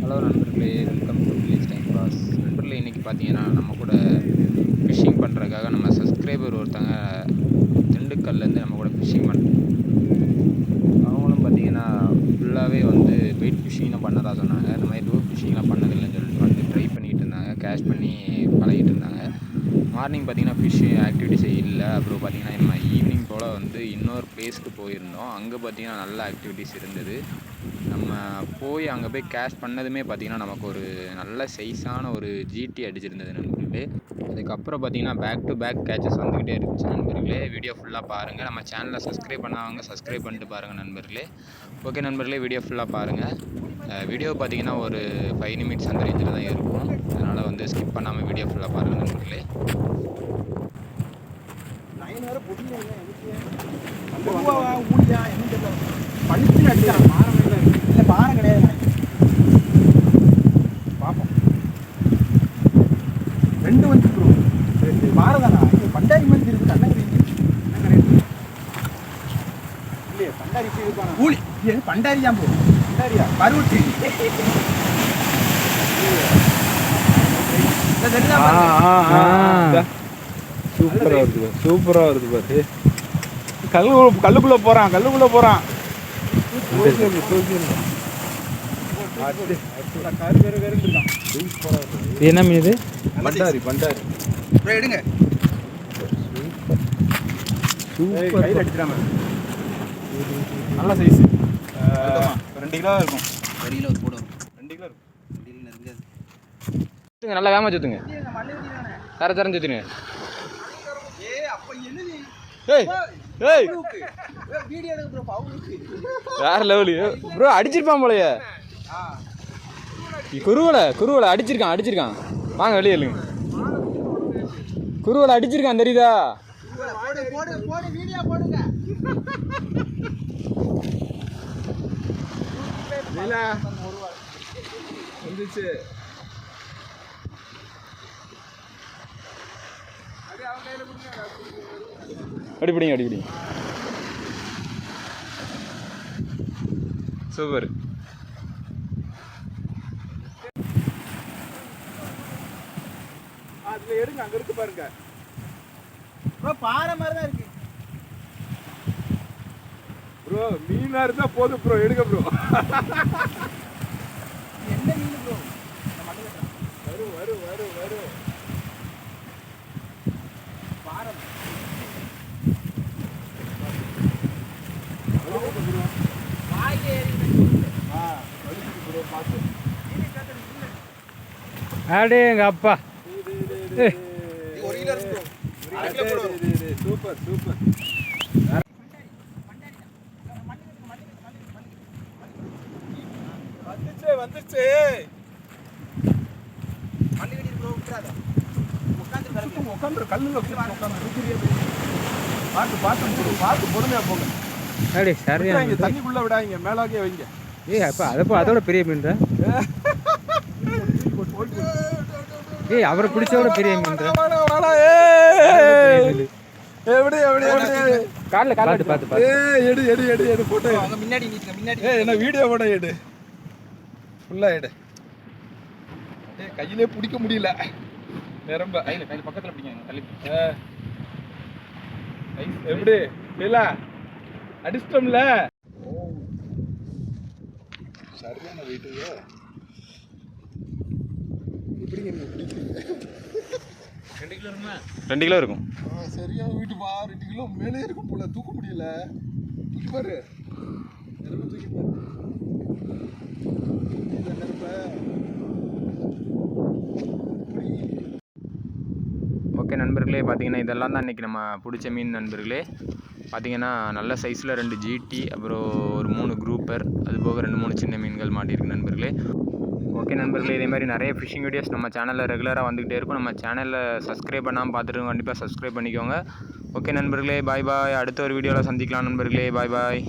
Hello நண்பர்களே, welcome to village time pass. நண்பர்களே, இன்றைக்கி பார்த்தீங்கன்னா நம்ம கூட ஃபிஷ்ஷிங் பண்ணுறதுக்காக நம்ம சப்ஸ்கிரைபர் ஒருத்தங்க திண்டுக்கல்லேருந்து நம்ம கூட ஃபிஷ்ஷிங் அவங்களும் பார்த்தீங்கன்னா ஃபுல்லாகவே வந்து பெயிட் ஃபிஷ்ஷிங் தான் பண்ணதா சொன்னாங்க. இந்த மாதிரி ரூப் ஃபிஷ்ஷிங்லாம் பண்ணதில்லைன்னு சொல்லிட்டு வந்து ட்ரை பண்ணிகிட்டு இருந்தாங்க, கேஷ் பண்ணி பழகிட்டு இருந்தாங்க. மார்னிங் பார்த்தீங்கன்னா ஃபிஷ்ஷிங் ஆக்டிவிட்டிஸ் இல்லை. அப்புறம் பார்த்தீங்கன்னா நம்ம ஈவினிங் போல் வந்து இன்னொரு பிளேஸ்க்கு போயிருந்தோம். அங்கே பார்த்தீங்கன்னா நல்ல ஆக்டிவிட்டிஸ் இருந்தது. நம்ம போய் அங்கே போய் கேஷ் பண்ணதுமே பார்த்திங்கன்னா நமக்கு ஒரு நல்ல சைஸான ஒரு ஜிடி அடிச்சிருந்தது நண்பர்களே. அதுக்கப்புறம் பார்த்திங்கன்னா பேக் டு பேக் கேச்சஸ் வந்துக்கிட்டே இருந்துச்சு நண்பர்களே. வீடியோ ஃபுல்லாக பாருங்கள். நம்ம சேனலை சப்ஸ்கிரைப் பண்ணாதவங்க சப்ஸ்கிரைப் பண்ணிட்டு பாருங்கள் நண்பர்களே. ஓகே நண்பர்களே, வீடியோ ஃபுல்லாக பாருங்கள். வீடியோ பார்த்திங்கன்னா ஒரு 5 நிமிட்ஸ் அந்த ரேஞ்சில் தான் இருக்கும். அதனால் வந்து ஸ்கிப் பண்ணாமல் வீடியோ ஃபுல்லாக பாருங்கள் நண்பர்களே. பாரம் கிடையாது. பார்ப்போம். 2 வந்து பாரம் தானா? பண்டாரி மாதிரி இருக்குது. அண்ணகிரி இல்லையே, பண்டாரி ஊழி பண்டாரி தான் போகும். பண்டாரியா பருவத்தி சூப்பரா வருது, சூப்பரா வருது பாரு. கல்லுக்குள்ள போறான். என்ன மீன் இது? பண்டாரி எடுங்க. கையில் அடிச்சிடாம நல்ல சைஸ். 2 கிலோ இருக்கும். 1 கிலோ போடும். 2 கிலோ இருக்கும். 2 கிலோ இருக்காது. நல்லா வேமா சுத்துங்க, தரம் சுத்துங்க. வேற லெவலு ப்ரோ, அடிச்சிருப்பான் போலயே. குருவலை அடிச்சிருக்கான். வாங்க வெளியே இல்லைங்க. குருவலை அடிச்சிருக்கான், தெரியுதா? வந்துச்சு. அடிப்பிடிங்க. சூப்பர். அதுல எடுங்க, அங்க இருக்கு பாருங்க. ப்ரோ பாறை மாதிரி தான் இருக்கு. ப்ரோ மீனா இருந்தா போதும் ப்ரோ, எடுங்க ப்ரோ. என்ன மீன் ப்ரோ? வரும். பாறை அடே எங்க அப்பா. சூப்பர். வந்துச்சு. உட்காந்து கல்லுல பார்த்து பொறுமையா போங்க. அடே சரியா, தண்ணிக்குள்ள விடாதீங்க, மேலாగే வைங்க. அப்ப அதோட பெரிய மீன். அவரை பிடிச்சோட பெரிய மீன். பார்த்து எடு போட்டோ. முன்னாடி என்ன வீடியோ போட எடு, ஃபுல்லா எடு. கையிலே பிடிக்க முடியல, நிரம்ப கையில பக்கத்துல பிடிங்க. எப்படி இல்ல அடிச்சிட்டோம்ல. சரியான வெயிட்டுங்க. எப்படிங்க நீங்க பிடிக்கிறீங்க? 2 கிலோ இருக்கும். சரியா வீட்டு பா. 2 கிலோ மேலே இருக்கும் போல, தூக்க முடியல. தூக்கி பாரு, தூக்கி பாரு. ஓகே நண்பர்களே, பார்த்தீங்கன்னா இதெல்லாம் தான் இன்றைக்கி நம்ம பிடிச்ச மீன் நண்பர்களே. பார்த்தீங்கன்னா நல்ல சைஸில் 2 ஜிடி, அப்புறம் ஒரு 3 குரூப்பர், அதுபோக 2-3 சின்ன மீன்கள் மாட்டியிருக்கு நண்பர்களே. ஓகே நண்பர்களே, இதே மாதிரி நிறைய ஃபிஷிங் வீடியோஸ் நம்ம சேனலில் ரெகுலராக வந்துக்கிட்டே இருக்கும். நம்ம சேனலில் சப்ஸ்கிரைப் பண்ணாமல் பார்த்துட்டு கண்டிப்பாக சப்ஸ்கிரைப் பண்ணிக்கோங்க. ஓகே நண்பர்களே, பாய். அடுத்த ஒரு வீடியோவில் சந்திக்கலாம் நண்பர்களே. பாய்.